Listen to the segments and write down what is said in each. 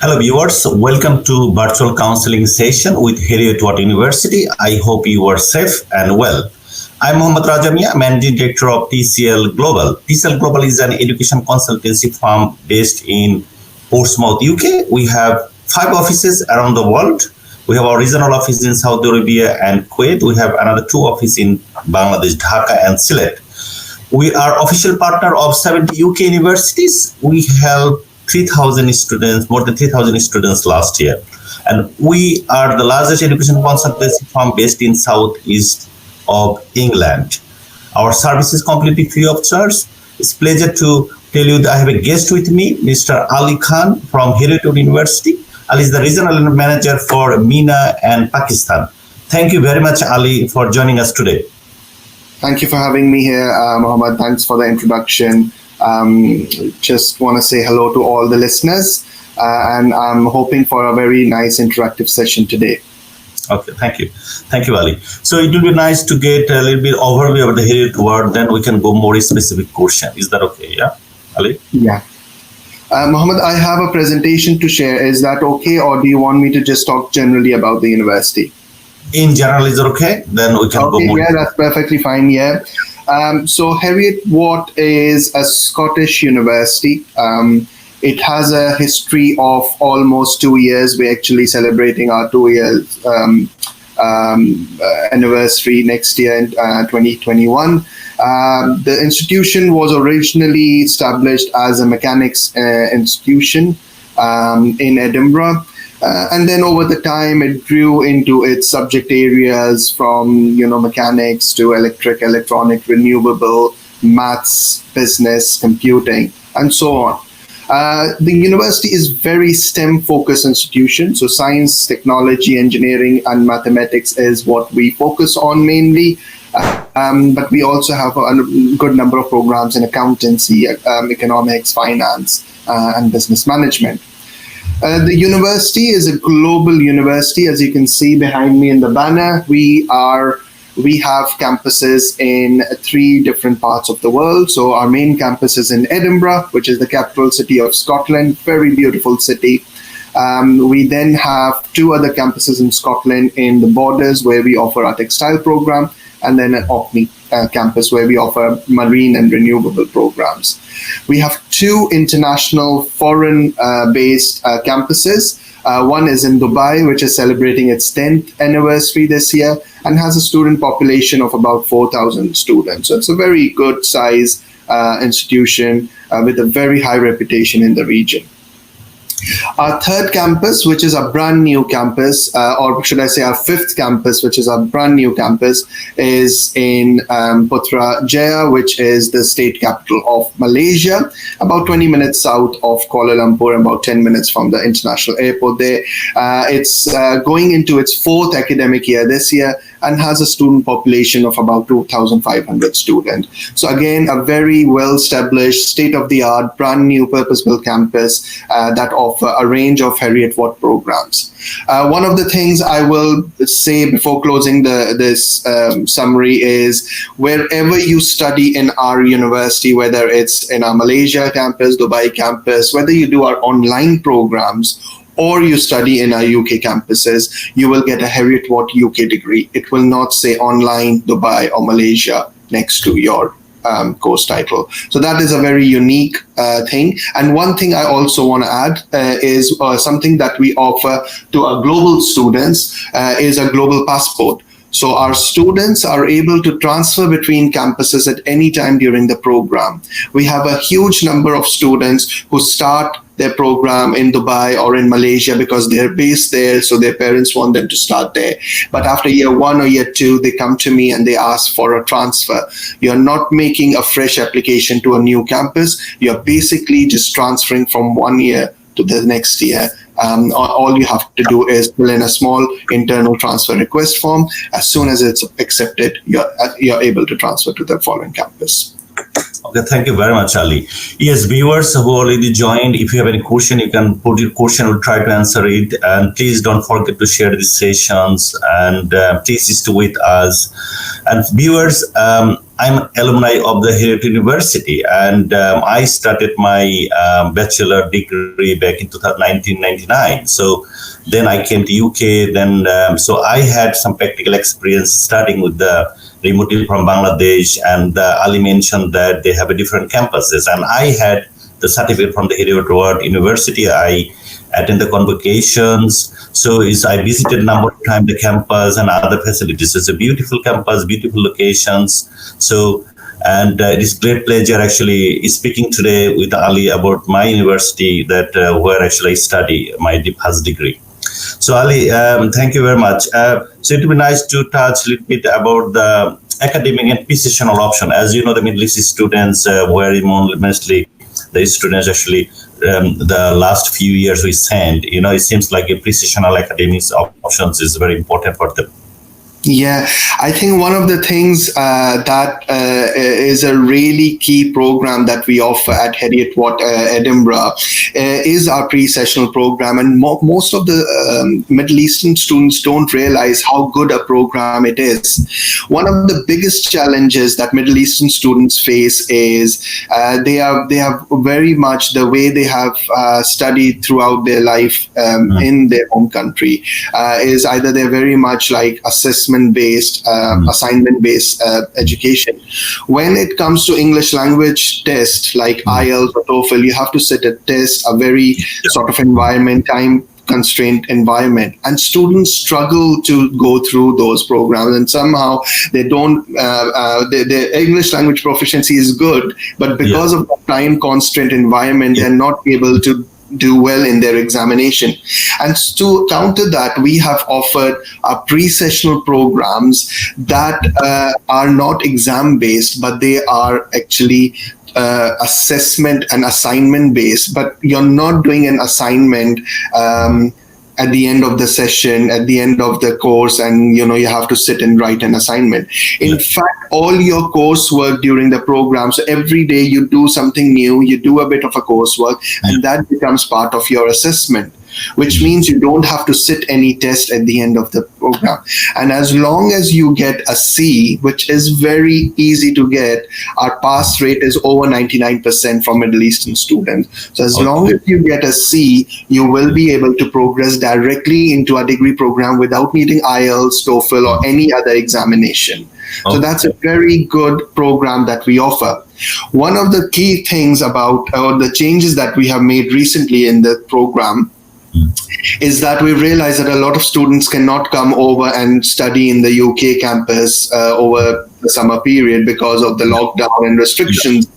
Hello viewers, welcome to Virtual Counselling Session with Heriot University. I hope you are safe and well. I'm Mohammad Rajamia, Managing Director of TCL Global. TCL Global is an education consultancy firm based in Portsmouth, UK. We have 5 offices around the world. We have our regional office in Saudi Arabia and Kuwait. We have another 2 offices in Bangladesh, Dhaka and Sylhet. We are official partner of 70 UK universities. We help 3,000 students, more than 3,000 students last year. And we are the largest education consultancy firm based in southeast of England. Our service is completely free of charge. It's a pleasure to tell you that I have a guest with me, Mr. Ali Khan from Heriot University. Ali is the regional manager for MENA and Pakistan. Thank you very much, Ali, for joining us today. Thank you for having me here, Mohammed. Thanks for the introduction. Just want to say hello to all the listeners, and I'm hoping for a very nice interactive session today. Okay, thank you. Thank you, Ali. So it will be nice to get a little bit overview of the Heriot word, then we can go more specific question. Is that okay? Yeah, Ali? Yeah. Mohammed, I have a presentation to share. Is that okay, or do you want me to just talk generally about the university? In general, is it okay? Then we can go more. Yeah, that's perfectly fine. Yeah. So Heriot Watt is a Scottish university. It has a history of almost 2 years. We're actually celebrating our 2-year anniversary next year in 2021. The institution was originally established as a mechanics institution in Edinburgh. And then over the time, it grew into its subject areas from, mechanics to electric, electronic, renewable, maths, business, computing, and so on. The university is very STEM-focused institution. So science, technology, engineering, and mathematics is what we focus on mainly. But we also have a good number of programs in accountancy, economics, finance, and business management. The university is a global university, as you can see behind me in the banner. We have campuses in 3 different parts of the world. So our main campus is in Edinburgh, which is the capital city of Scotland, very beautiful city. We then have 2 other campuses in Scotland in the Borders, where we offer our textile program, and then an Orkney campus where we offer marine and renewable programs. We have 2 international foreign-based campuses. One is in Dubai, which is celebrating its 10th anniversary this year and has a student population of about 4,000 students. So it's a very good size institution with a very high reputation in the region. Our 3rd campus, which is a brand new campus, or should I say our 5th campus, which is a brand new campus, is in Putrajaya, which is the state capital of Malaysia, about 20 minutes south of Kuala Lumpur, about 10 minutes from the international airport there. It's going into its 4th academic year this year and has a student population of about 2,500 students. So again, a very well-established, state-of-the-art, brand new purpose-built campus that offer a range of Heriot Watt programs. One of the things I will say before closing this summary is wherever you study in our university, whether it's in our Malaysia campus, Dubai campus, whether you do our online programs, or you study in our UK campuses, you will get a Heriot Watt UK degree. It will not say online, Dubai, or Malaysia next to your course title. So that is a very unique thing. And one thing I also want to add is something that we offer to our global students is a global passport. So our students are able to transfer between campuses at any time during the program. We have a huge number of students who start their program in Dubai or in Malaysia because they're based there, so their parents want them to start there. But after year 1 or year 2, they come to me and they ask for a transfer. You're not making a fresh application to a new campus. You're basically just transferring from 1 year to the next year. All you have to do is fill in a small internal transfer request form. As soon as it's accepted, you're able to transfer to the following campus. Okay, thank you very much, Ali. Yes, viewers who already joined, if you have any question, you can put your question. We'll try to answer it. And please don't forget to share these sessions and please stay with us. And viewers, I'm an alumni of the Heriot University, and I started my bachelor degree back in 1999. So then I came to UK. Then so I had some practical experience starting with the remotely from Bangladesh, and Ali mentioned that they have a different campuses, and I had the certificate from the Heriot University. I attend the convocations. So I visited a number of times the campus and other facilities. It's a beautiful campus, beautiful locations. So, and it is great pleasure actually speaking today with Ali about my university that where actually I study my first degree. So Ali, thank you very much. So it would be nice to touch a little bit about the academic and pre-sessional option. As you know, the Middle East students were mostly the students actually the last few years we send, it seems like a pre-sessional academics options is very important for them. Yeah, I think one of the things that is a really key program that we offer at Heriot Edinburgh is our pre-sessional program, and most of the Middle Eastern students don't realize how good a program it is. One of the biggest challenges that Middle Eastern students face is they have very much the way they have studied throughout their life in their home country is either they're very much like assessment-based, assignment-based education. When it comes to English language test like IELTS or TOEFL, you have to sit a test, a very sort of environment, time constrained environment, and students struggle to go through those programs, and somehow they don't their English language proficiency is good, but because of the time constraint environment, they're not able to do well in their examination. And to counter that, we have offered pre-sessional programs that are not exam based, but they are actually assessment and assignment based, but you're not doing an assignment at the end of the session, at the end of the course, and you have to sit and write an assignment. In fact, all your coursework during the program, so every day you do something new, you do a bit of a coursework, and that becomes part of your assessment, which means you don't have to sit any test at the end of the program. And as long as you get a C, which is very easy to get, our pass rate is over 99% for Middle Eastern students. So as long as you get a C, you will be able to progress directly into a degree program without needing IELTS, TOEFL, or any other examination. So that's a very good program that we offer. One of the key things about the changes that we have made recently in the program is that we realized that a lot of students cannot come over and study in the UK campus over the summer period because of the lockdown and restrictions.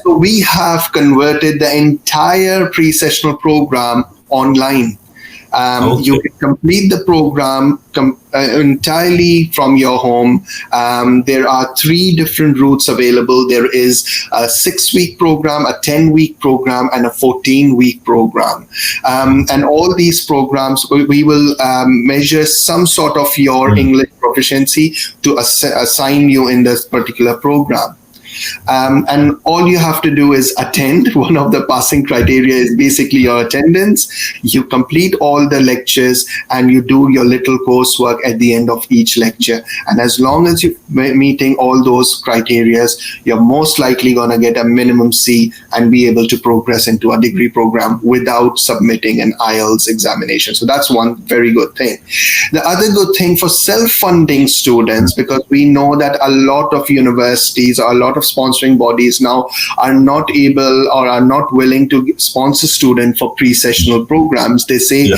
So we have converted the entire pre-sessional program online. You can complete the program entirely from your home. There are 3 different routes available. There is a 6-week program, a 10-week program, and a 14-week program. And all these programs, we will measure some sort of your English proficiency to assign you in this particular program. And all you have to do is attend. One of the passing criteria is basically your attendance. You complete all the lectures and you do your little coursework at the end of each lecture. And as long as you're meeting all those criteria, you're most likely going to get a minimum C and be able to progress into a degree program without submitting an IELTS examination. So that's one very good thing. The other good thing for self-funding students, because we know that a lot of universities or a lot of sponsoring bodies now are not able or are not willing to sponsor students for pre-sessional programs. They say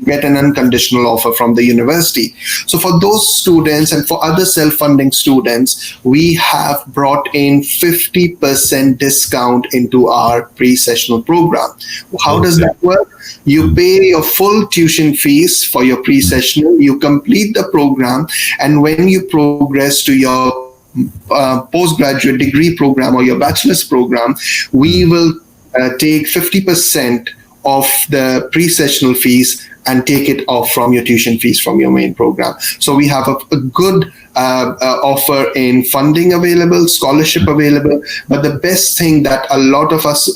get an unconditional offer from the university. So for those students and for other self-funding students, we have brought in 50% discount into our pre-sessional program. How does that work? You pay your full tuition fees for your pre-sessional, you complete the program, and when you progress to your postgraduate degree program or your bachelor's program, we will take 50% of the pre-sessional fees and take it off from your tuition fees from your main program. So we have a good offer in funding available, scholarship available, but the best thing that a lot of us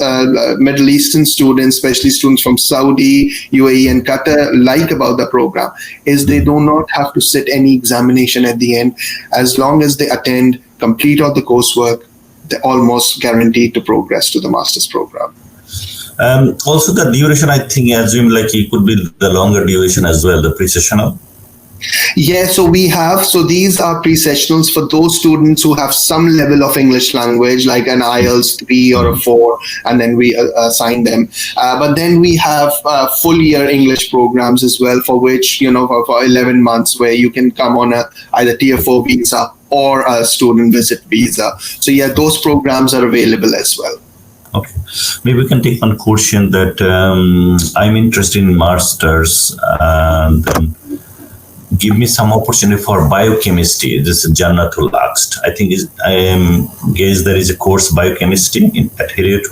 Middle Eastern students, especially students from Saudi, UAE and Qatar, like about the program is they do not have to sit any examination at the end. As long as they attend complete all the coursework, they're almost guaranteed to progress to the master's program. Also, the duration, I think, assume like it could be the longer duration as well, the pre-sessional. Yeah, so these are pre-sessionals for those students who have some level of English language, like an IELTS 3 or a 4, and then we assign them. But then we have full year English programs as well, for which, for 11 months, where you can come on either Tier 4 visa or a student visit visa. So yeah, those programs are available as well. Okay, maybe we can take one question that I'm interested in masters, and give me some opportunity for biochemistry. This is Jannatul asked. I think guess there is a course biochemistry at Heriot.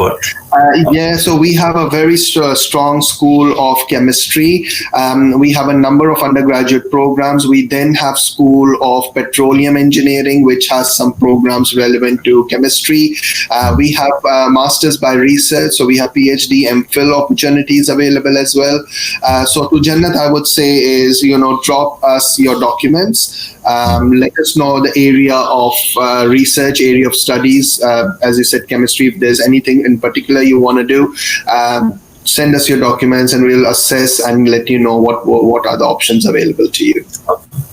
Yeah, so we have a very strong school of chemistry. We have a number of undergraduate programs. We then have school of petroleum engineering, which has some programs relevant to chemistry. We have masters by research, so we have PhD, MPhil opportunities available as well. So to Jannat, I would say is, drop us your documents. Let us know the area of research, area of studies. As you said, chemistry. If there's anything in particular you want to do, send us your documents and we'll assess and let you know what are the options available to you.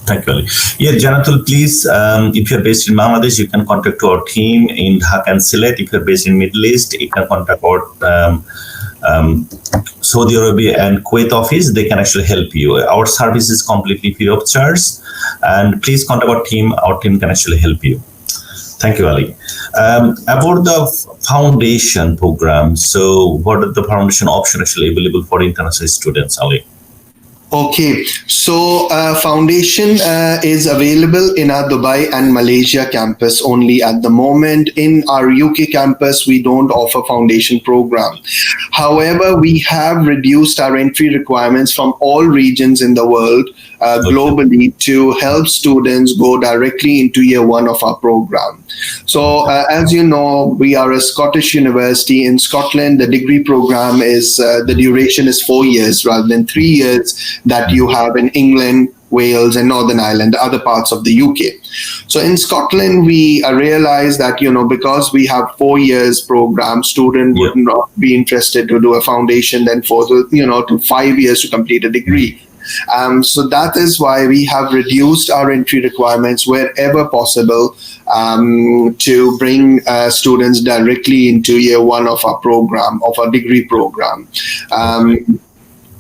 Thank you, Ali. Yeah, Janatul, please, if you're based in Bangladesh, you can contact our team in Dhaka and Sylhet. If you're based in Middle East, you can contact our Saudi Arabia and Kuwait office. They can actually help you. Our service is completely free of charge, and please contact our team. Our team can actually help you. Thank you, Ali. About the foundation program, so what are the foundation options actually available for international students, Ali? Okay, so foundation is available in our Dubai and Malaysia campus only at the moment. In our UK campus, we don't offer foundation program. However, we have reduced our entry requirements from all regions in the world globally to help students go directly into year one of our program. So as you know, we are a Scottish university. In Scotland, the degree program is, the duration is 4 years rather than 3 years that you have in England, Wales, and Northern Ireland, other parts of the UK. So in Scotland, we realized that, because we have 4 years program, student would not be interested to do a foundation then for to 5 years to complete a degree. So that is why we have reduced our entry requirements wherever possible to bring students directly into year one of our program, of our degree program.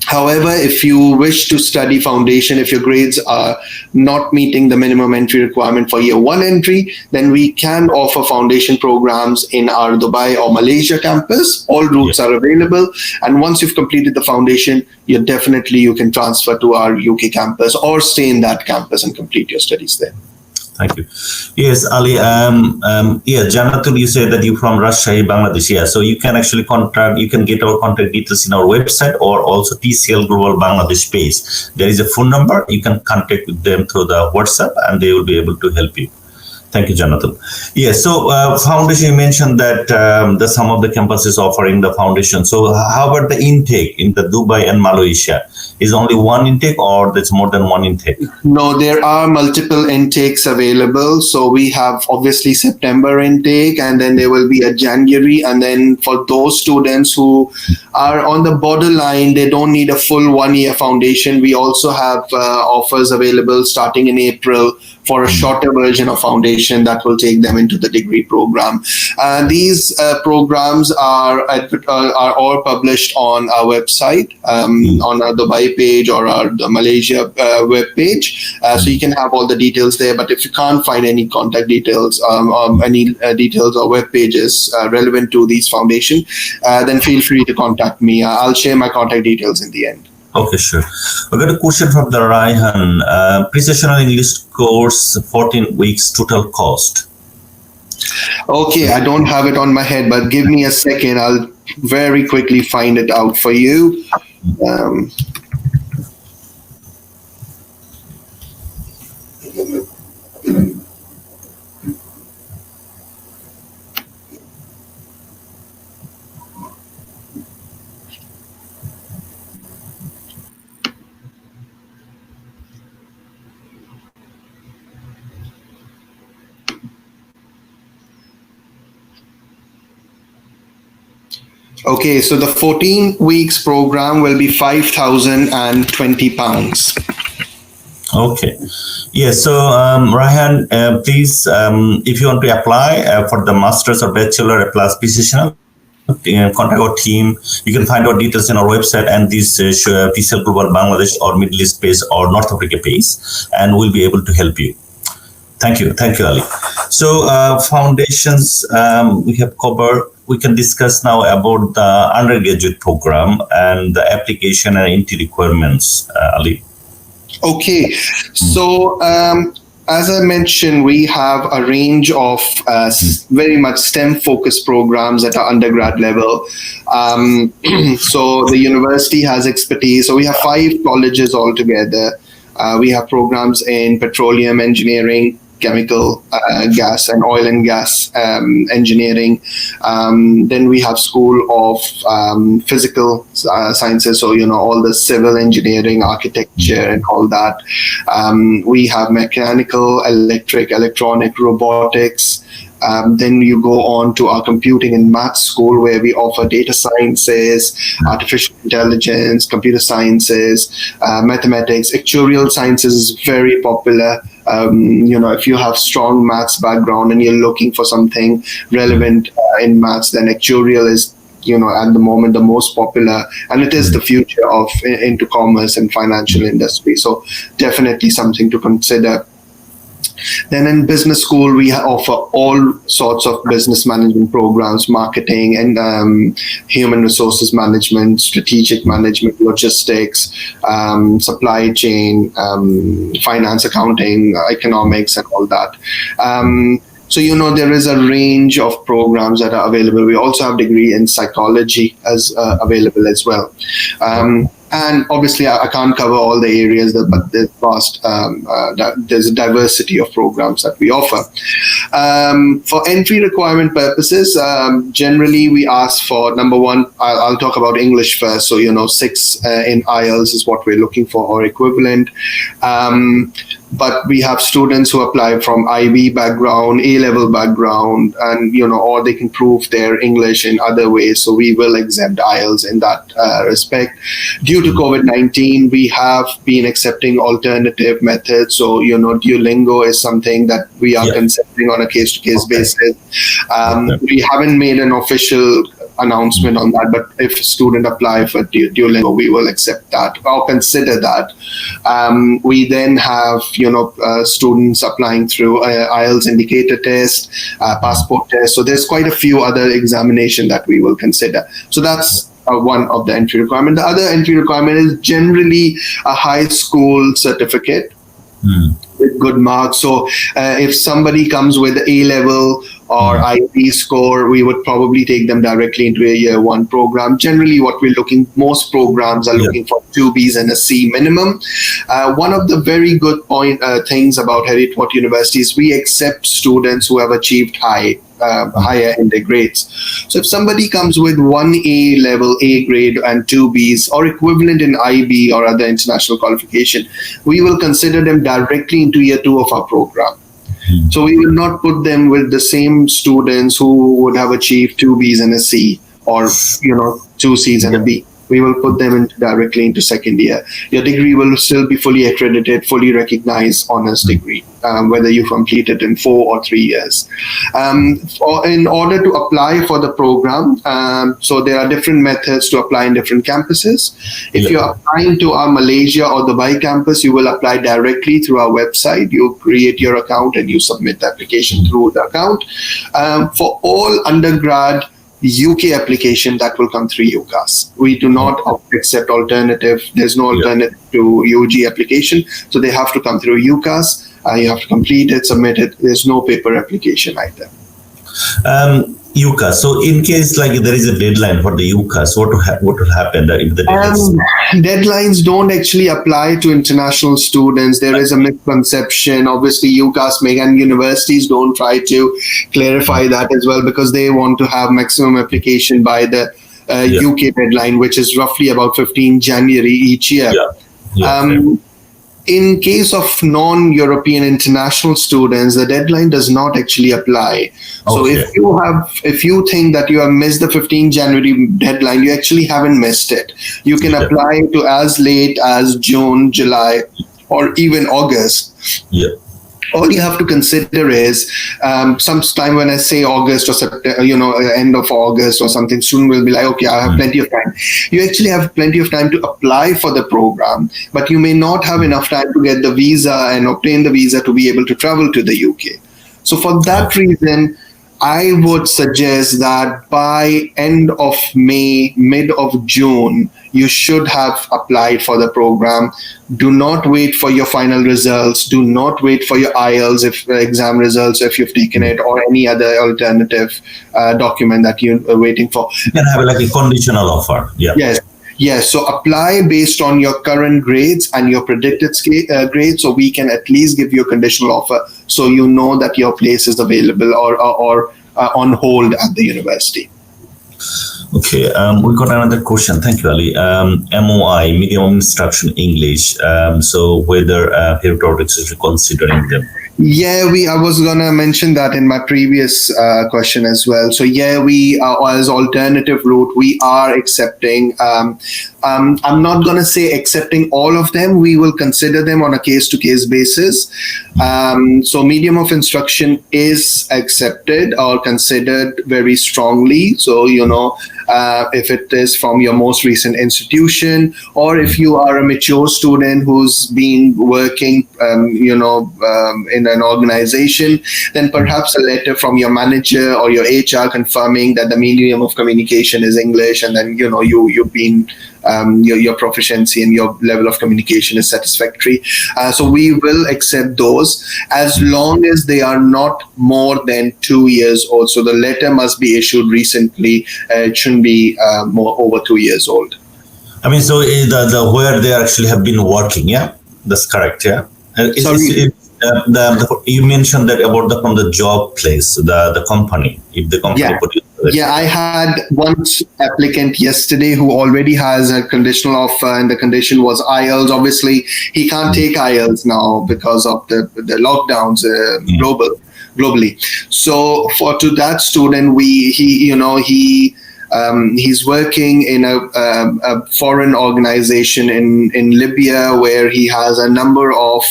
However, if you wish to study foundation, if your grades are not meeting the minimum entry requirement for year one entry, then we can offer foundation programs in our Dubai or Malaysia campus. All routes are available. And once you've completed the foundation, you can transfer to our UK campus or stay in that campus and complete your studies there. Thank you. Yes, Ali. Janatul, you said that you're from Rajshahi, Bangladesh. Yeah, so you can actually you can get our contact details in our website or also TCL Global Bangladesh page. There is a phone number. You can contact with them through the WhatsApp and they will be able to help you. Thank you, Jonathan. Yes, so foundation, you mentioned that some of the campuses offering the foundation. So how about the intake in the Dubai and Malaysia? Is only one intake or there's more than one intake? No, there are multiple intakes available. So we have obviously September intake, and then there will be a January. And then for those students who are on the borderline, they don't need a full 1 year foundation. We also have offers available starting in April for a shorter version of foundation that will take them into the degree program. These programs are all published on our website, on our Dubai page or the Malaysia web page. So you can have all the details there. But if you can't find any contact details, any details or web pages relevant to these foundation, then feel free to contact me. I'll share my contact details in the end. Okay, sure. I got a question from the Raihan. Pre-sessional English course, 14 weeks total cost. Okay, I don't have it on my head, but give me a second. I'll very quickly find it out for you. Okay, so the 14 weeks program will be £5,020. Okay. Yes. So, Raihan, please, if you want to apply for the master's or bachelor plus PCCL, contact our team. You can find our details in our website and this TCL Global Bangladesh or Middle East page or North Africa page, and we'll be able to help you. Thank you, Ali. So, foundations we have covered. We can discuss now about the undergraduate program and the application and entry requirements, Ali. Okay, so as I mentioned, we have a range of very much STEM-focused programs at our undergrad level. So the university has expertise. So we have 5 colleges altogether. We have programs in petroleum engineering, chemical, gas and oil and gas engineering. Then we have School of Physical Sciences, so all the civil engineering, architecture, and all that. We have mechanical, electric, electronic, robotics. Then you go on to our computing and math school, where we offer data sciences, artificial intelligence, computer sciences, mathematics. Actuarial sciences is very popular. If you have strong maths background and you're looking for something relevant in maths, then actuarial is at the moment the most popular, and it is the future of into commerce and financial industry. So definitely something to consider. Then in business school, we offer all sorts of business management programs, marketing and human resources management, strategic management, logistics, supply chain, finance, accounting, economics, and all that. So, there is a range of programs that are available. We also have degree in psychology as available as well. And obviously, I can't cover all the areas, but there's there's a diversity of programs that we offer. For entry requirement purposes, generally we ask for, number one, I'll talk about English first. So, 6 in IELTS is what we're looking for, or equivalent. But we have students who apply from IB background, A-level background, and, or they can prove their English in other ways. So we will exempt IELTS in that respect. Due to COVID-19, we have been accepting alternative methods. So, Duolingo is something that we are considering on a case-to-case basis. We haven't made an official announcement on that, but if a student apply for Duolingo, we will accept that or consider that. We then have students applying through IELTS indicator test, passport test. So there's quite a few other examination that we will consider. So that's one of the entry requirement. The other entry requirement is generally a high school certificate with good marks. So if somebody comes with A-level or IB score, we would probably take them directly into a year 1 program. Generally, most programs are looking for 2 Bs and a C minimum. One of the very good things about Heriot University is we accept students who have achieved higher in their grades. So if somebody comes with 1 A level, A grade, and 2 Bs or equivalent in IB or other international qualification, we will consider them directly into year 2 of our program. So we will not put them with the same students who would have achieved 2 Bs and a C, or 2 Cs and a B. We will put them directly into second year. Your degree will still be fully accredited, fully recognized honors degree, whether you complete it in 4 or 3 years. In order to apply for the program, so there are different methods to apply in different campuses. If you're applying to our Malaysia or Dubai campus, you will apply directly through our website. You create your account and you submit the application through the account. For all undergrad UK application, that will come through UCAS. We do not accept alternative. There's no alternative to UG application. So they have to come through UCAS. You have to complete it, submit it. There's no paper application either. UCAS. So in case there is a deadline for the UCAS, what will happen if the deadlines don't actually apply to international students? There is a misconception. Obviously, UCAS and universities don't try to clarify that as well, because they want to have maximum application by the UK deadline, which is roughly about 15 January each year. In case of non-European international students, the deadline does not actually apply. So Okay. if you think that you have missed the 15 January deadline, you actually haven't missed it. You can Yeah. apply to as late as June, July, or even August. Yeah. All you have to consider is sometime when I say August or September, end of August or something, student will be like, okay, I have plenty of time. You actually have plenty of time to apply for the program, but you may not have enough time to get the visa and obtain the visa to be able to travel to the UK. So for that reason, I would suggest that by end of May, mid of June, you should have applied for the program. Do not wait for your final results. Do not wait for your IELTS exam results if you've taken it, or any other alternative document that you're waiting for. You can have like a conditional offer. Yeah. Yes. Yes, so apply based on your current grades and your predicted grades, so we can at least give you a conditional offer, so you know that your place is available or on hold at the university. Okay, we got another question. Thank you, Ali. MOI, Medium Instruction English. So whether Heriot is considering them. Yeah, I was gonna mention that in my previous question as well. So yeah, we as alternative route, we are accepting. I'm not gonna say accepting all of them. We will consider them on a case-to-case basis. So medium of instruction is accepted or considered very strongly. So if it is from your most recent institution, or if you are a mature student who's been working, in an organization, then perhaps a letter from your manager or your HR confirming that the medium of communication is English, and then you've been your proficiency and your level of communication is satisfactory. So we will accept those as long as they are not more than 2 years old. So the letter must be issued recently. It shouldn't be more over 2 years old. I mean, so the where they actually have been working, yeah, that's correct, yeah. Sorry. You mentioned that about from the job place, the company, if the company Yeah. produces. Yeah, I had one applicant yesterday who already has a conditional offer, and the condition was IELTS. Obviously, he can't take IELTS now because of the lockdowns globally. So to that student, he's working in a foreign organization in Libya, where he has a number of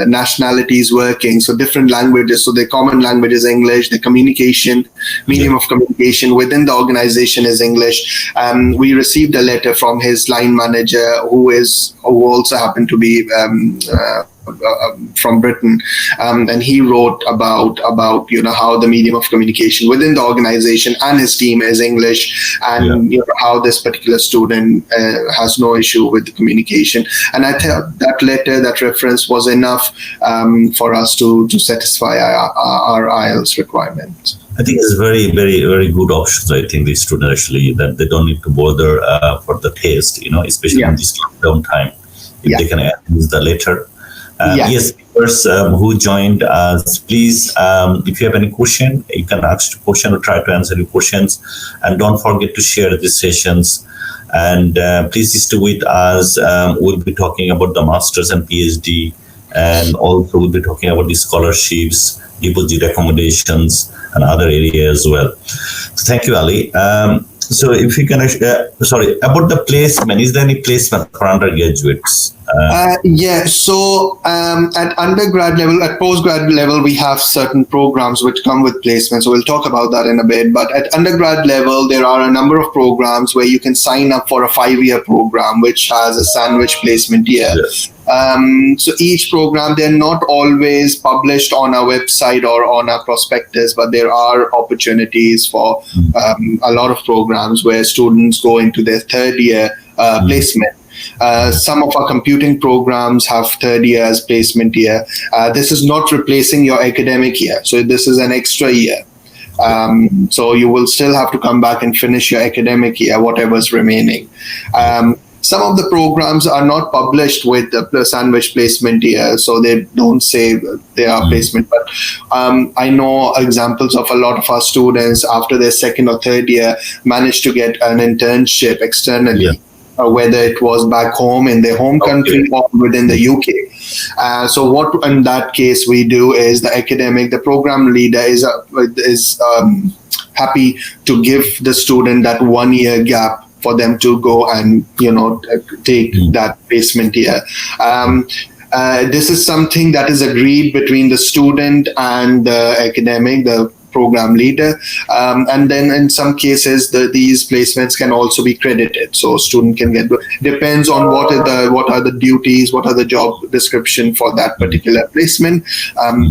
nationalities working, so different languages. So the common language is English. The medium of communication within the organization is English. We received a letter from his line manager, who also happened to be from Britain, and he wrote about how the medium of communication within the organization and his team is English, and how this particular student has no issue with the communication. And I thought that letter, that reference, was enough for us to satisfy our IELTS requirement. I think it's very, very, very good options. I think the student actually that they don't need to bother for the test, especially in this lockdown time, if they can use the letter. Yes, viewers who joined us, please, if you have any question, you can ask the question or try to answer your questions. And don't forget to share these sessions. And please stay with us. We'll be talking about the Masters and PhD. And also we'll be talking about the scholarships, deposit accommodations, and other areas as well. So thank you, Ali. So if you can, about the placement, is there any placement for undergraduates? So at undergrad level, at postgrad level, we have certain programs which come with placement. So we'll talk about that in a bit. But at undergrad level, there are a number of programs where you can sign up for a 5-year program, which has a sandwich placement year. Yes. So each program, they're not always published on our website or on our prospectus, but there are opportunities for a lot of programs where students go into their 3rd year placement. Some of our computing programs have 3rd year as placement year. This is not replacing your academic year. So this is an extra year. So you will still have to come back and finish your academic year, whatever's remaining. Some of the programs are not published with the sandwich placement year, so they don't say they are placement. But I know examples of a lot of our students after their 2nd or 3rd year managed to get an internship externally. whether it was back home in their home country or within the UK. So what in that case we do is the program leader is happy to give the student that 1 year gap for them to go and take that placement year. This is something that is agreed between the student and the program leader, and then in some cases these placements can also be credited, so student can get, depends on what are the duties, what are the job description for that particular placement.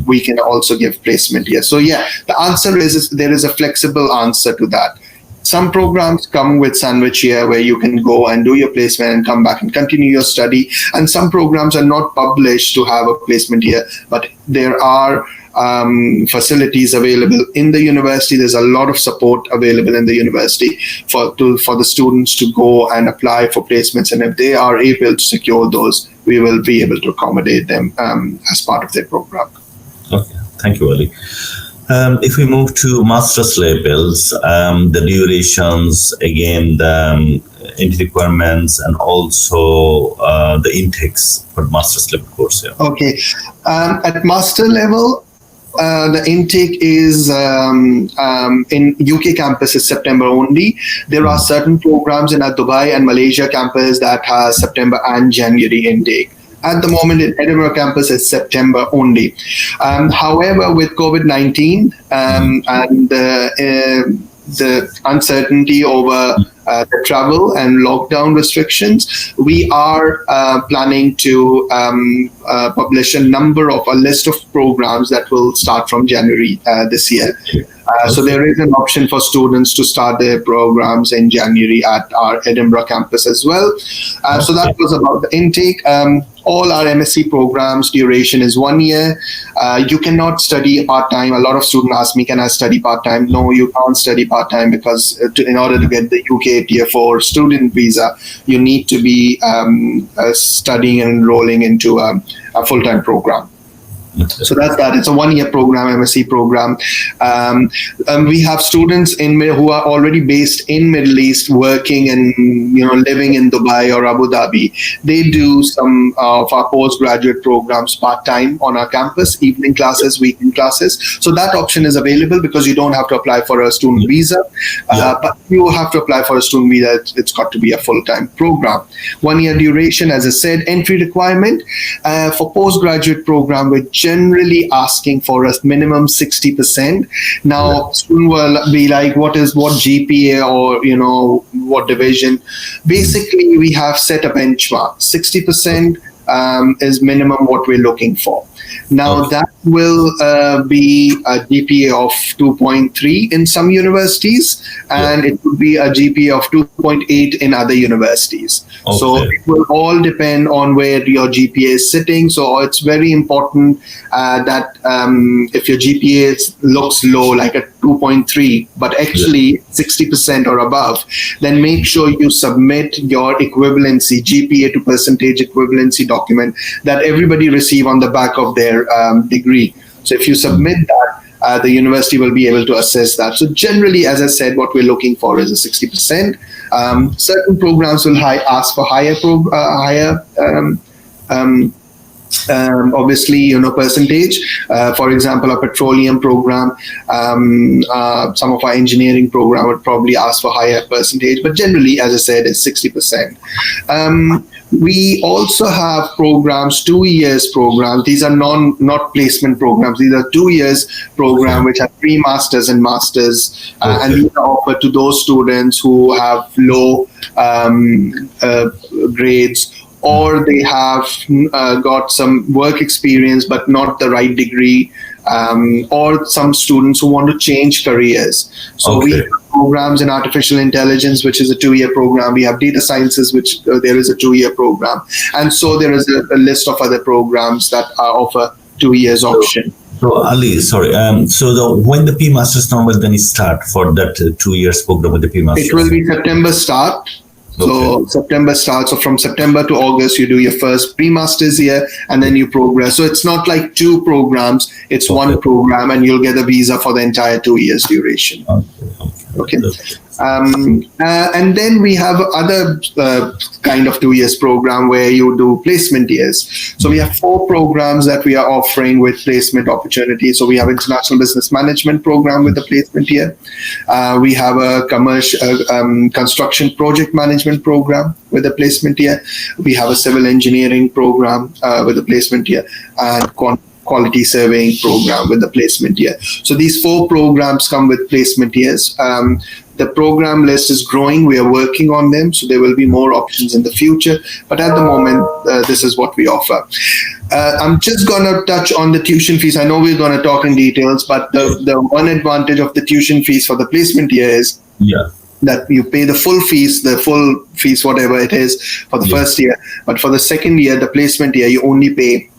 We can also give placement here. So yeah, the answer is there is a flexible answer to that. Some programs come with sandwich year where you can go and do your placement and come back and continue your study, and some programs are not published to have a placement year, but there are facilities available in the university. There's a lot of support available in the university for the students to go and apply for placements, and if they are able to secure those, we will be able to accommodate them as part of their program. Okay, thank you, Ali. If we move to master's levels, the durations, again, the entry requirements, and also the intakes for master's level course. Yeah. Okay, at master level, the intake is in UK campus is September only. There are certain programs in our Dubai and Malaysia campus that has September and January intake. At the moment, in Edinburgh campus, it's September only. However, with COVID-19 and the uncertainty over the travel and lockdown restrictions, we are planning to publish a list of programs that will start from January this year. So there is an option for students to start their programs in January at our Edinburgh campus as well. So that was about the intake. All our MSc programs duration is 1 year. You cannot study part-time. A lot of students ask me, can I study part-time? No, you can't study part-time because in order to get the UK Tier 4 student visa, you need to be studying and enrolling into a full-time program. So that's that. It's a 1 year program, MSc program. We have students who are already based in Middle East, working and living in Dubai or Abu Dhabi. They do some of our postgraduate programs part-time on our campus, evening classes, weekend classes. So that option is available because you don't have to apply for a student visa, but you have to apply for a student visa. It's got to be a full-time program. 1 year duration, as I said. Entry requirement for postgraduate program, which generally asking for a minimum 60%. Now, student will be like, what GPA or what division? Basically, we have set a benchmark. 60% is minimum what we're looking for. Now, that will be a GPA of 2.3 in some universities, and it would be a GPA of 2.8 in other universities. So it will all depend on where your GPA is sitting. So it's very important that if your GPA looks low, like a 2.3, but actually 60% or above, then make sure you submit your equivalency, GPA to percentage equivalency document that everybody receive on the back of their degree. So if you submit that, the university will be able to assess that. So generally, as I said, what we're looking for is a 60%. Certain programs will ask for higher obviously, percentage. For example, a petroleum program, some of our engineering program would probably ask for higher percentage, but generally, as I said, it's 60%. We also have programs, 2 years programs. These are not placement programs. These are 2 years program, which have pre-masters and masters, and these are offered to those students who have low grades, or they have got some work experience but not the right degree, or some students who want to change careers. So we have programs in artificial intelligence, which is a 2 year program. We have data sciences, which there is a 2 year program. And so there is a list of other programs that offer 2 years option. So Ali, sorry. When the P-Masters now will then start for that 2 years program with the P-Masters? It will be September start. So September starts. So from September to August, you do your first pre-masters year, and then you progress. So it's not like two programs; it's one program, and you'll get a visa for the entire 2 years duration. Okay. And then we have other kind of 2 years program where you do placement years. So we have 4 programs that we are offering with placement opportunities. So we have International Business Management program with the placement year. We have a commercial construction project management program with the placement year. We have a civil engineering program with the placement year, and quality surveying program with the placement year. So these 4 programs come with placement years. The program list is growing. We are working on them, so there will be more options in the future. But at the moment, this is what we offer. I'm just going to touch on the tuition fees. I know we're going to talk in details, but the one advantage of the tuition fees for the placement year is that you pay the full fees, whatever it is, for the first year. But for the second year, the placement year, you only pay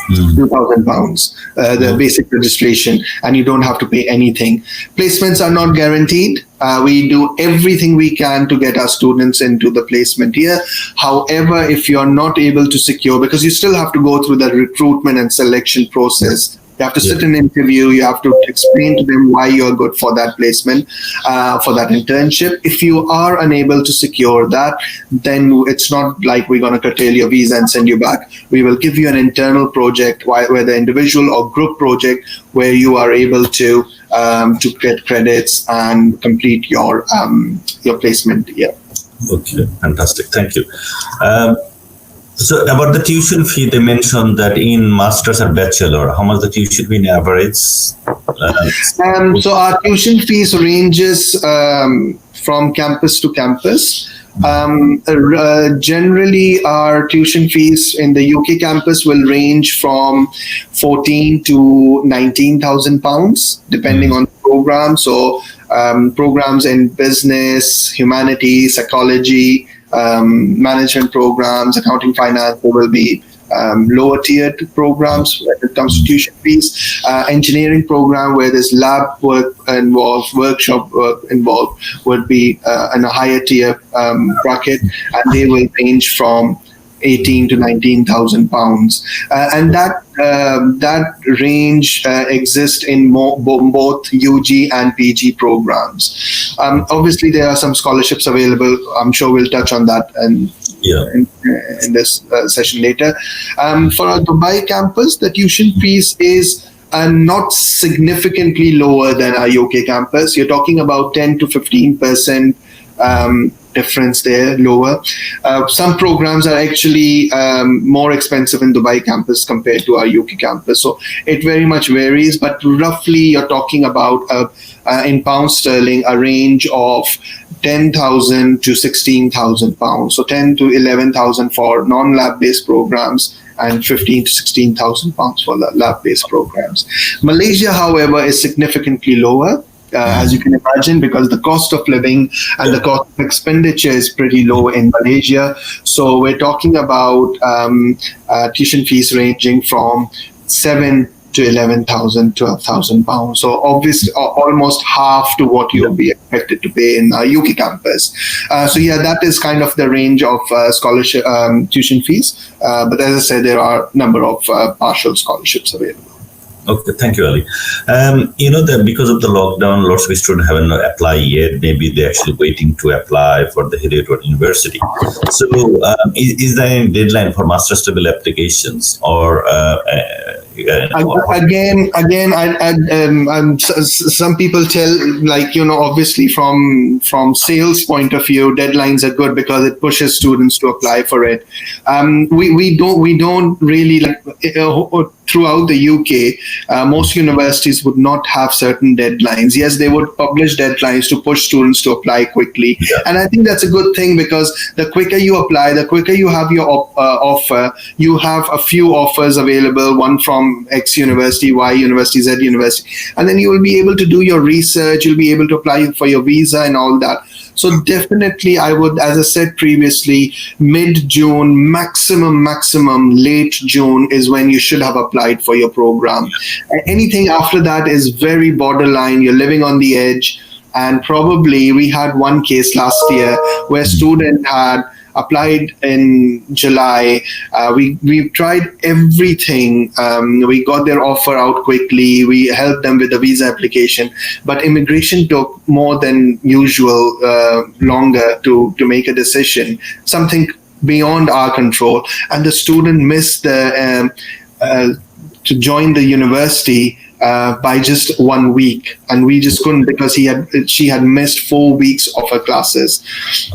£2,000, the basic registration, and you don't have to pay anything. Placements are not guaranteed. We do everything we can to get our students into the placement year. However, if you're not able to secure, because you still have to go through the recruitment and selection process, you have to sit in an interview. You have to explain to them why you're good for that placement, for that internship. If you are unable to secure that, then it's not like we're going to curtail your visa and send you back. We will give you an internal project, whether individual or group project, where you are able to get credits and complete your placement year. Okay, fantastic. Thank you. So about the tuition fee, they mentioned that in master's or bachelor, how much the tuition fee in average? So our tuition fees ranges from campus to campus. Generally, our tuition fees in the UK campus will range from 14 to 19,000 pounds, depending on the program. So programs in business, humanities, psychology, management programs, accounting, finance, there will be lower tiered programs when it comes to tuition fees. Engineering program where there's lab work involved, workshop work involved, would be in a higher tier bracket, and they will range from 18 to 19,000 pounds, and that range exists in both UG and PG programs. Obviously, there are some scholarships available. I'm sure we'll touch on that in this session later. For our Dubai campus, the tuition fees is not significantly lower than our UK campus. You're talking about 10 to 15% difference there, lower. Some programs are actually more expensive in Dubai campus compared to our UK campus. So it very much varies, but roughly you're talking about, in pounds sterling, a range of 10,000 to 16,000 pounds. So 10 to 11,000 for non-lab based programs, and 15 to 16,000 pounds for the lab-based programs. Malaysia, however, is significantly lower. As you can imagine, because the cost of living and the cost of expenditure is pretty low in Malaysia. So we're talking about tuition fees ranging from 7 to 11,000, 12,000 pounds. So obviously almost half to what you'll be expected to pay in our UK campus. So yeah, that is kind of the range of scholarship tuition fees. But as I said, there are a number of partial scholarships available. Okay, thank you, Ali. That because of the lockdown, lots of students haven't applied yet. Maybe they're actually waiting to apply for the Heriot University. So, is there any deadline for master's level applications, or? Again, some people tell, obviously from sales point of view, deadlines are good because it pushes students to apply for it. We don't really throughout the UK, most universities would not have certain deadlines. Yes, they would publish deadlines to push students to apply quickly. Yeah. And I think that's a good thing, because the quicker you apply, the quicker you have your offer. You have a few offers available, one from X university, Y university, Z university. And then you will be able to do your research. You'll be able to apply for your visa and all that. So definitely I would, as I said previously, mid-June, maximum late June is when you should have applied for your program. Anything after that is very borderline. You're living on the edge. And probably we had one case last year where a student had applied in July. We tried everything. We got their offer out quickly. We helped them with the visa application, but immigration took more than usual longer to make a decision. Something beyond our control, and the student missed the to join the university by just 1 week, and we just couldn't, because she had missed 4 weeks of her classes.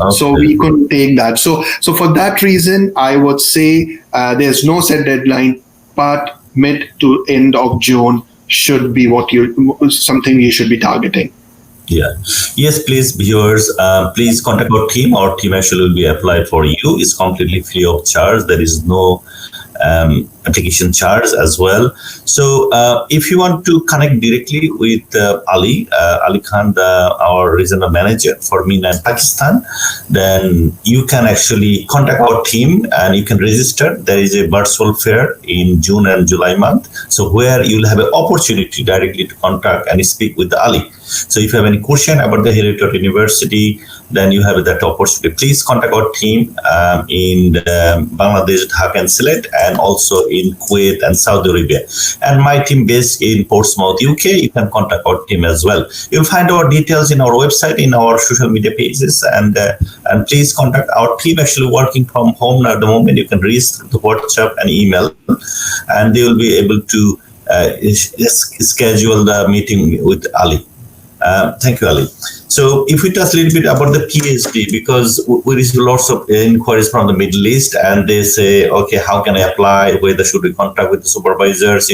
Okay. So we couldn't take that. So for that reason, I would say there's no set deadline, but mid to end of June should be something you should be targeting. Yeah. Yes, please, viewers, please contact our team. Our team actually will be applied for you. It's completely free of charge. There is no application charge as well. So if you want to connect directly with Ali Khan, our regional manager for MENA and Pakistan, then you can actually contact our team and you can register. There is a virtual fair in June and July month, so where you'll have an opportunity directly to contact and speak with Ali. So if you have any question about the Heriot University, then you have that opportunity. Please contact our team in Bangladesh, Dhaka and Sylhet, and also in Kuwait and Saudi Arabia. And my team based in Portsmouth, UK, you can contact our team as well. You'll find our details in our website, in our social media pages, and please contact our team actually working from home at the moment. You can reach the WhatsApp and email, and they will be able to schedule the meeting with Ali. Thank you, Ali. So if we touch a little bit about the PhD, because we receive lots of inquiries from the Middle East, and they say, okay, how can I apply? Whether should we contact with the supervisors?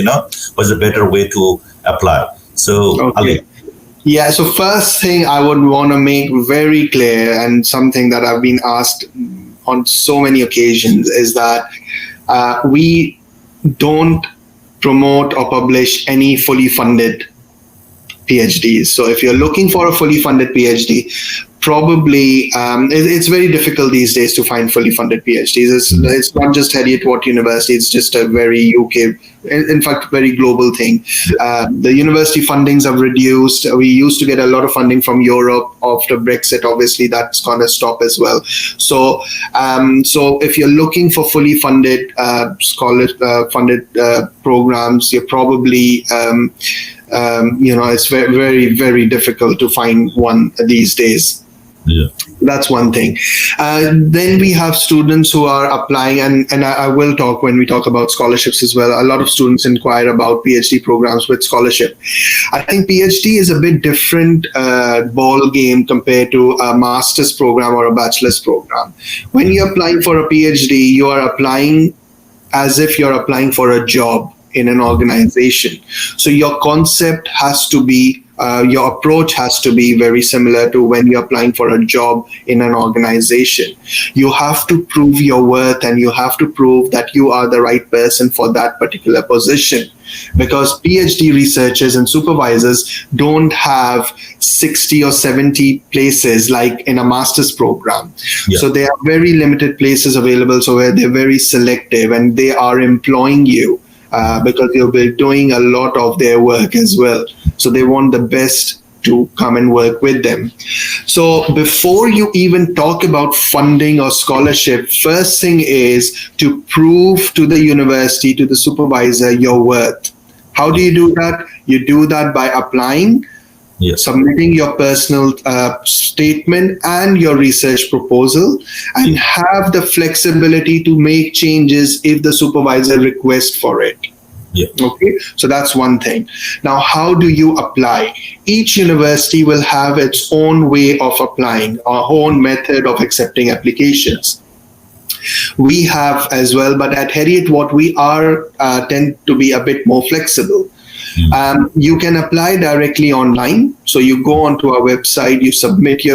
What's a better way to apply? So, Okay. Ali. Yeah, so first thing I would want to make very clear, and something that I've been asked on so many occasions, is that we don't promote or publish any fully funded PhDs. So if you're looking for a fully funded PhD, probably it's very difficult these days to find fully funded PhDs. It's not just Heriot University, it's just a very UK, in fact, very global thing. The university fundings have reduced. We used to get a lot of funding from Europe. After Brexit, obviously, that's going to stop as well. So if you're looking for fully funded funded programs, you're probably it's very, very, very difficult to find one these days. Yeah. That's one thing. Then we have students who are applying, and I will talk when we talk about scholarships as well. A lot of students inquire about PhD programs with scholarship. I think PhD is a bit different ball game compared to a master's program or a bachelor's program. When you're applying for a PhD, you are applying as if you're applying for a job in an organization. So your concept has to be, your approach has to be very similar to when you're applying for a job in an organization. You have to prove your worth, and you have to prove that you are the right person for that particular position. Because PhD researchers and supervisors don't have 60 or 70 places like in a master's program. Yeah. So there are very limited places available, so where they're very selective, and they are employing you because you'll be doing a lot of their work as well. So they want the best to come and work with them. So before you even talk about funding or scholarship, first thing is to prove to the university, to the supervisor, your worth. How do you do that? You do that by applying, submitting your personal statement and your research proposal, and have the flexibility to make changes if the supervisor requests for it. Yeah. Okay, so that's one thing. Now, how do you apply? Each university will have its own way of applying, our own method of accepting applications. We have as well, but at Heriot, what we are tend to be a bit more flexible. You can apply directly online. So you go onto our website, you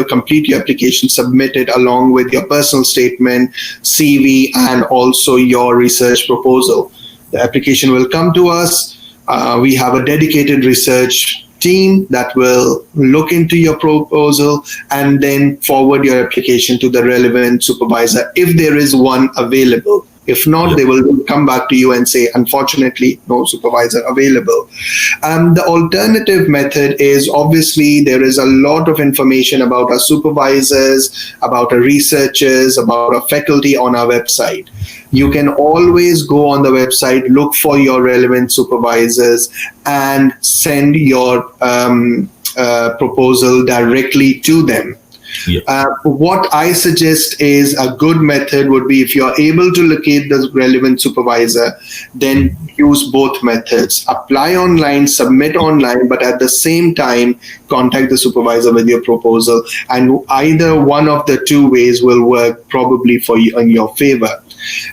complete your application, submit it along with your personal statement, CV, and also your research proposal. The application will come to us. We have a dedicated research team that will look into your proposal and then forward your application to the relevant supervisor if there is one available. If not, they will come back to you and say, unfortunately, no supervisor available. The alternative method is, obviously there is a lot of information about our supervisors, about our researchers, about our faculty on our website. You can always go on the website, look for your relevant supervisors, and send your proposal directly to them. What I suggest is a good method would be, if you're able to locate the relevant supervisor, then use both methods. Apply online, submit online, but at the same time, contact the supervisor with your proposal. And either one of the two ways will work probably for you in your favor.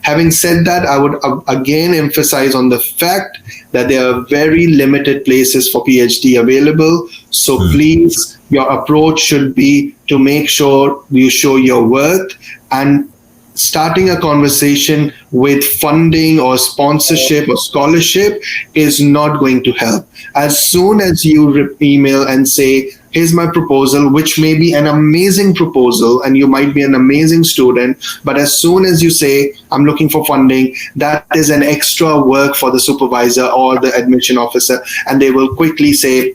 Having said that, I would again emphasize on the fact that there are very limited places for PhD available. So please, your approach should be to make sure you show your worth, and starting a conversation with funding or sponsorship or scholarship is not going to help. As soon as you email and say, here's my proposal, which may be an amazing proposal and you might be an amazing student, but as soon as you say, I'm looking for funding, that is an extra work for the supervisor or the admission officer, and they will quickly say,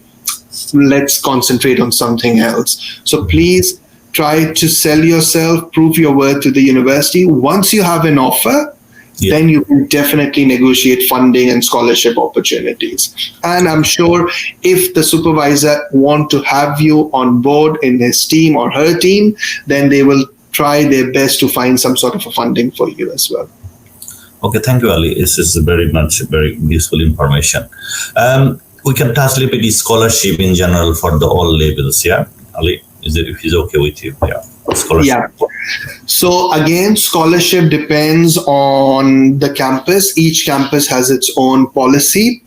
let's concentrate on something else. So please try to sell yourself, prove your worth to the university. Once you have an offer, then you can definitely negotiate funding and scholarship opportunities. And I'm sure if the supervisor want to have you on board in his team or her team, then they will try their best to find some sort of a funding for you as well. Okay, thank you, Ali. This is very useful information. We can touch a little bit scholarship in general for the all levels, yeah? Ali, if it's okay with you? Yeah. Scholarship. Yeah. So again, scholarship depends on the campus. Each campus has its own policy.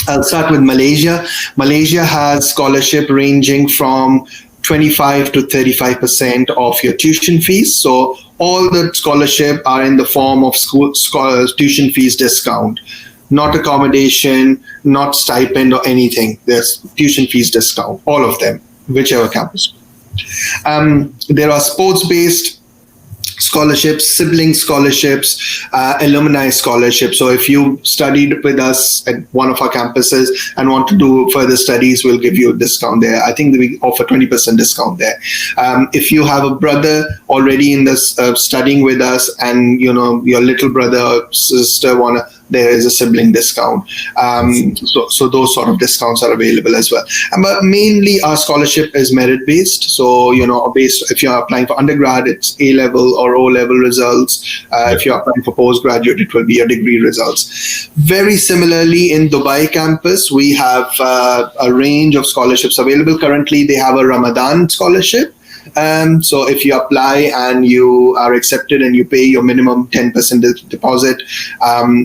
I'll start with Malaysia. Malaysia has scholarship ranging from 25 to 35% of your tuition fees. So all the scholarship are in the form of tuition fees discount, not accommodation, not stipend or anything. There's tuition fees discount, all of them, whichever campus. There are sports-based scholarships, sibling scholarships, alumni scholarships. So if you studied with us at one of our campuses and want to do further studies, we'll give you a discount there. I think we offer 20% discount there. If you have a brother already in this studying with us, and your little brother or sister there is a sibling discount. So those sort of discounts are available as well. But mainly our scholarship is merit based. So, based, if you're applying for undergrad, it's A-level or O-level results. If you're applying for postgraduate, it will be your degree results. Very similarly, in Dubai campus, we have a range of scholarships available. Currently, they have a Ramadan scholarship. So if you apply and you are accepted and you pay your minimum 10% deposit,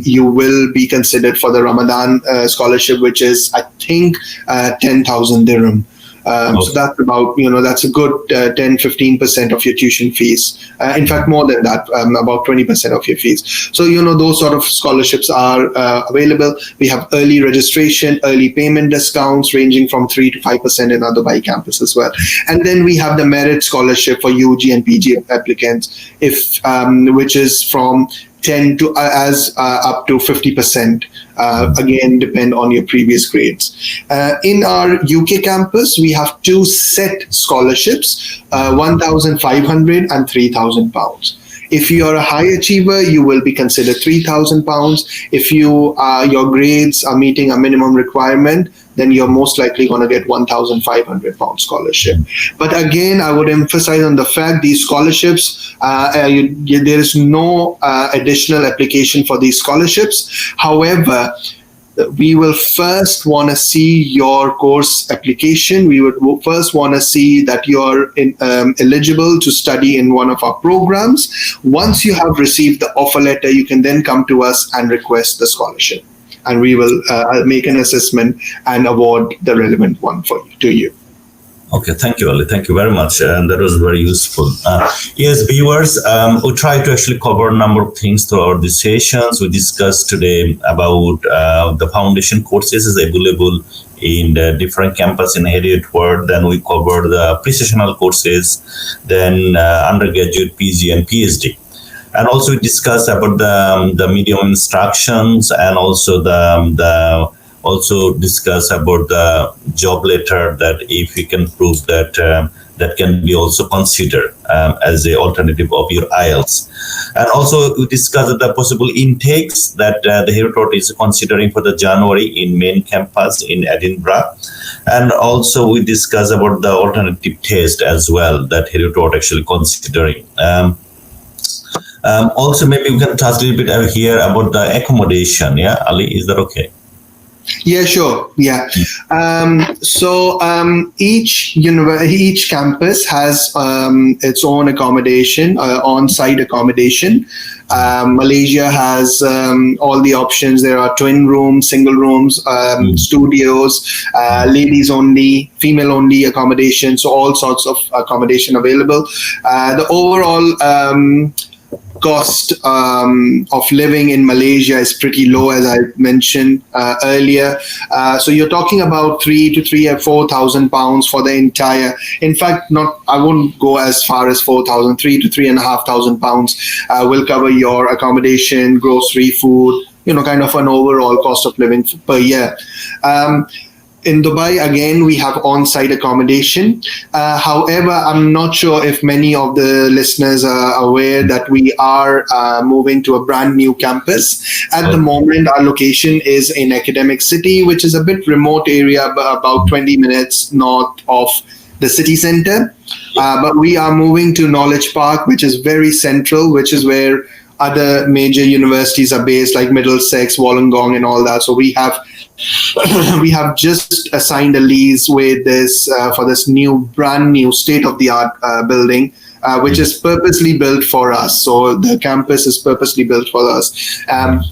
you will be considered for the Ramadan scholarship, which is, I think, 10,000 dirham. So that's about, that's a good 10-15% of your tuition fees. In fact, more than that, about 20% of your fees. So, those sort of scholarships are available. We have early registration, early payment discounts ranging from 3 to 5% in our Dubai campus as well. And then we have the merit scholarship for UG and PG applicants, which is from 10 to up to 50%. Again, depend on your previous grades. In our UK campus, we have two set scholarships, 1,500 and 3,000 pounds. If you are a high achiever, you will be considered 3,000 pounds. If your grades are meeting a minimum requirement, then you're most likely going to get 1,500 pound scholarship. But again, I would emphasize on the fact these scholarships, there is no additional application for these scholarships. However, we will first want to see your course application. We would first want to see that you're eligible to study in one of our programs. Once you have received the offer letter, you can then come to us and request the scholarship. And we will make an assessment and award the relevant one to you. Okay, thank you, Ali. Thank you very much. And that was very useful. Yes, viewers, we try to actually cover a number of things throughout the sessions. We discussed today about the foundation courses is available in the different campus in Heriot world. Then we covered the pre-sessional courses, then undergraduate, PG and PhD. And also we discuss about the medium instructions, and also the also discuss about the job letter, that if you can prove that that can be also considered as a alternative of your IELTS. And also we discussed the possible intakes that the Heriot is considering for the January in main campus in Edinburgh. And also we discuss about the alternative test as well that Heriot actually considering. Also, maybe we can touch a little bit here about the accommodation. Yeah, Ali, is that okay? Yeah, sure. Yeah. Each campus has its own accommodation, on-site accommodation. Malaysia has all the options. There are twin rooms, single rooms, studios, ladies only, female only accommodation. So all sorts of accommodation available. The overall cost of living in Malaysia is pretty low, as I mentioned earlier. So you're talking about £3,000 to £4,000 for the entire. In fact, I won't go as far as 4,000. £3,000 to £3,500 will cover your accommodation, grocery, food. Kind of an overall cost of living per year. In Dubai, again, we have on-site accommodation. However, I'm not sure if many of the listeners are aware that we are moving to a brand new campus. At the moment, our location is in Academic City, which is a bit remote area, about 20 minutes north of the city center. But we are moving to Knowledge Park, which is very central, which is where other major universities are based, like Middlesex, Wollongong, and all that. So we have just assigned a lease with this for this brand new state-of-the-art building, which is purposely built for us. So the campus is purposely built for us.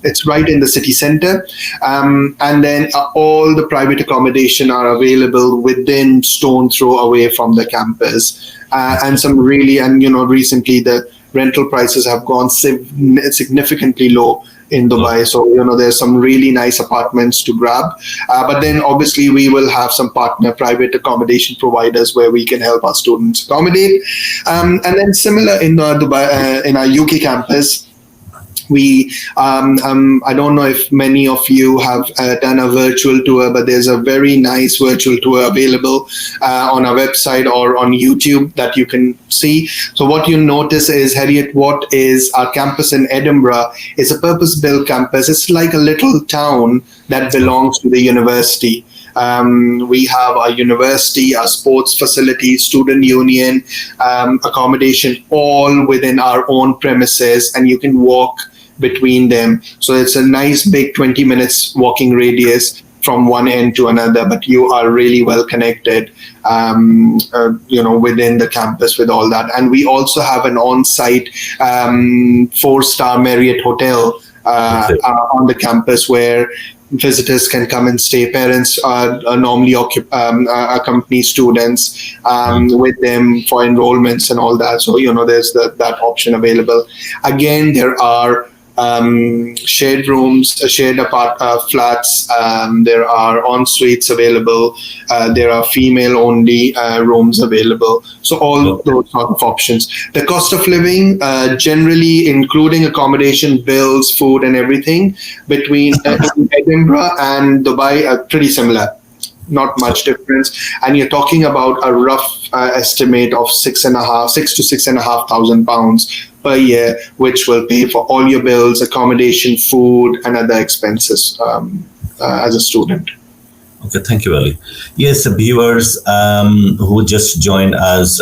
It's right in the city center, and then all the private accommodation are available within stone throw away from the campus. And recently the rental prices have gone significantly low in Dubai. So, there's some really nice apartments to grab. But then obviously we will have some partner private accommodation providers where we can help our students accommodate. And then similar in Dubai, in our UK campus, I don't know if many of you have done a virtual tour, but there's a very nice virtual tour available on our website or on YouTube that you can see. So what you notice is Heriot, what is our campus in Edinburgh, is a purpose-built campus. It's like a little town that belongs to the university. We have our university, our sports facilities, student union, accommodation, all within our own premises, and you can walk between them. So it's a nice big 20 minutes walking radius from one end to another, but you are really well connected, within the campus with all that. And we also have an on-site 4-star Marriott hotel on the campus where visitors can come and stay. Parents normally accompany students with them for enrollments and all that. So, there's that option available. Again, there are shared rooms, shared flats. There are en-suites available. There are female-only rooms available. So all those sort of options. The cost of living, generally including accommodation, bills, food, and everything, between Edinburgh and Dubai are pretty similar. Not much difference. And you're talking about a rough estimate of £6,500 to £6,500 per year, which will pay for all your bills, accommodation, food, and other expenses as a student. Okay, thank you, Ali. Yes, viewers who just joined us,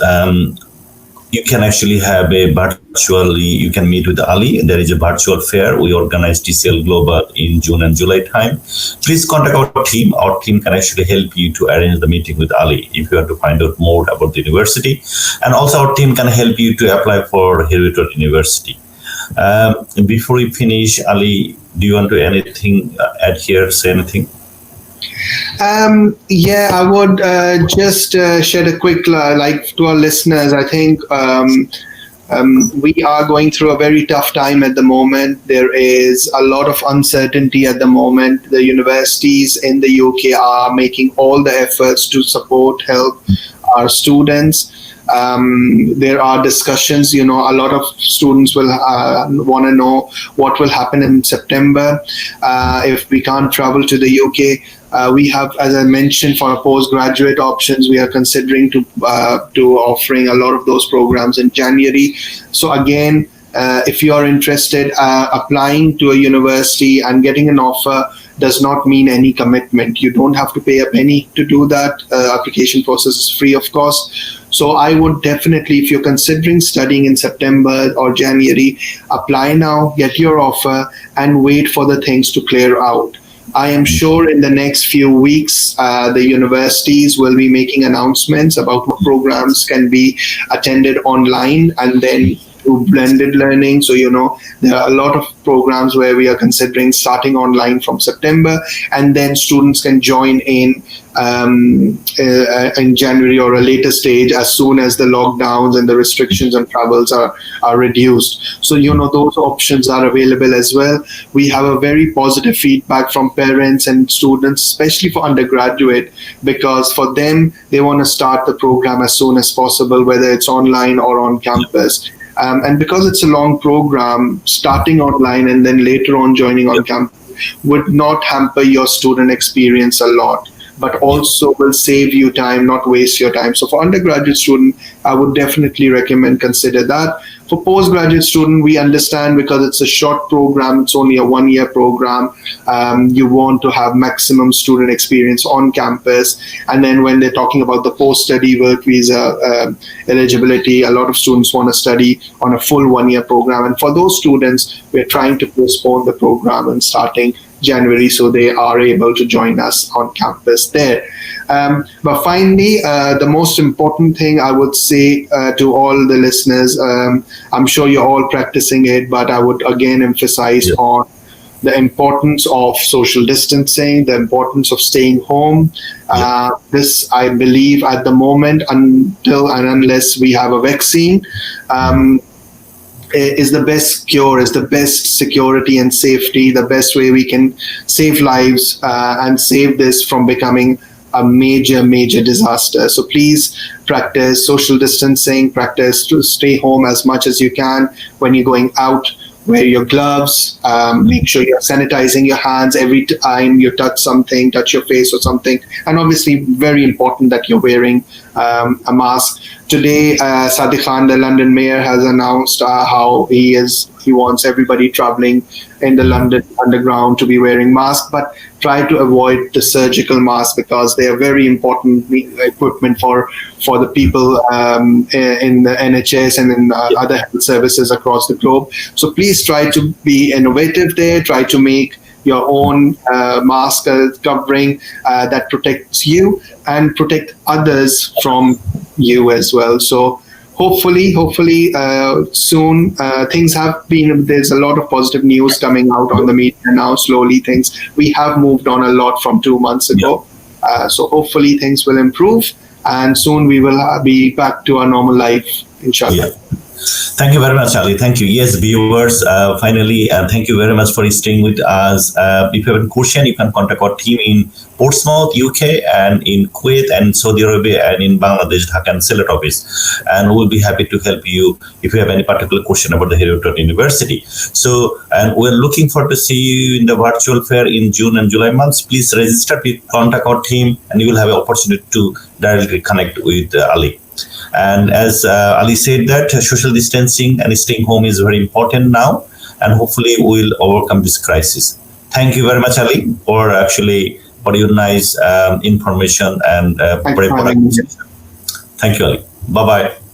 you can actually have you can meet with Ali. There is a virtual fair. We organized TCL Global in June and July time. Please contact our team. Our team can actually help you to arrange the meeting with Ali if you want to find out more about the university. And also our team can help you to apply for Heriot University. Before we finish, Ali, do you want to add here, say anything? I would just shed a quick light to our listeners. I think we are going through a very tough time at the moment. There is a lot of uncertainty at the moment. The universities in the UK are making all the efforts to help our students. There are discussions. A lot of students will want to know what will happen in September if we can't travel to the UK. We have, as I mentioned, for our postgraduate options, we are considering to offering a lot of those programs in January. So again, if you are interested, applying to a university and getting an offer does not mean any commitment. You don't have to pay a penny to do that. Application process is free of cost. So I would definitely, if you're considering studying in September or January, apply now, get your offer, and wait for the things to clear out. I am sure in the next few weeks, the universities will be making announcements about what programs can be attended online and then through blended learning. So, there are a lot of programs where we are considering starting online from September, and then students can join in January or a later stage as soon as the lockdowns and the restrictions on travels are reduced. So, those options are available as well. We have a very positive feedback from parents and students, especially for undergraduate, because for them, they want to start the program as soon as possible, whether it's online or on campus. And because it's a long program, starting online and then later on joining on campus would not hamper your student experience a lot, but also will save you time, not waste your time. So for undergraduate student, I would definitely recommend consider that. For postgraduate student, we understand because it's a short program, it's only a 1-year program. You want to have maximum student experience on campus. And then when they're talking about the post-study work visa eligibility, a lot of students want to study on a full 1-year program. And for those students, we're trying to postpone the program and starting January so they are able to join us on campus there. But finally, the most important thing I would say to all the listeners, I'm sure you're all practicing it, but I would again emphasize on the importance of social distancing, the importance of staying home. This, I believe, at the moment, until and unless we have a vaccine, is the best cure, is the best security and safety, the best way we can save lives and save this from becoming a major disaster. So please practice social distancing, practice to stay home as much as you can. When you're going out, wear your gloves, make sure you're sanitizing your hands every time you touch something, touch your face or something. And obviously, very important that you're wearing a mask. Today, Sadiq Khan, the London mayor, has announced how he wants everybody traveling in the London Underground to be wearing masks, but try to avoid the surgical masks because they are very important equipment for the people in the NHS and in other health services across the globe. So please try to be innovative there, try to make your own mask covering that protects you and protect others from you as well. So hopefully soon things have been, there's a lot of positive news coming out on the media now. Slowly we have moved on a lot from 2 months ago. So hopefully things will improve and soon we will be back to our normal life, inshallah. Thank you very much, Ali. Thank you. Yes, viewers, finally, thank you very much for staying with us. If you have a question, you can contact our team in Portsmouth, UK, and in Kuwait, and Saudi Arabia, and in Bangladesh, Dhaka and Sylhet office. And we'll be happy to help you if you have any particular question about the Heriot University. So, and we're looking forward to see you in the virtual fair in June and July months. Please register, please contact our team, and you will have an opportunity to directly connect with Ali. And as Ali said, that social distancing and staying home is very important now, and hopefully we'll overcome this crisis. Thank you very much, Ali, for your nice information and brave. Thank you, Ali. Bye-bye.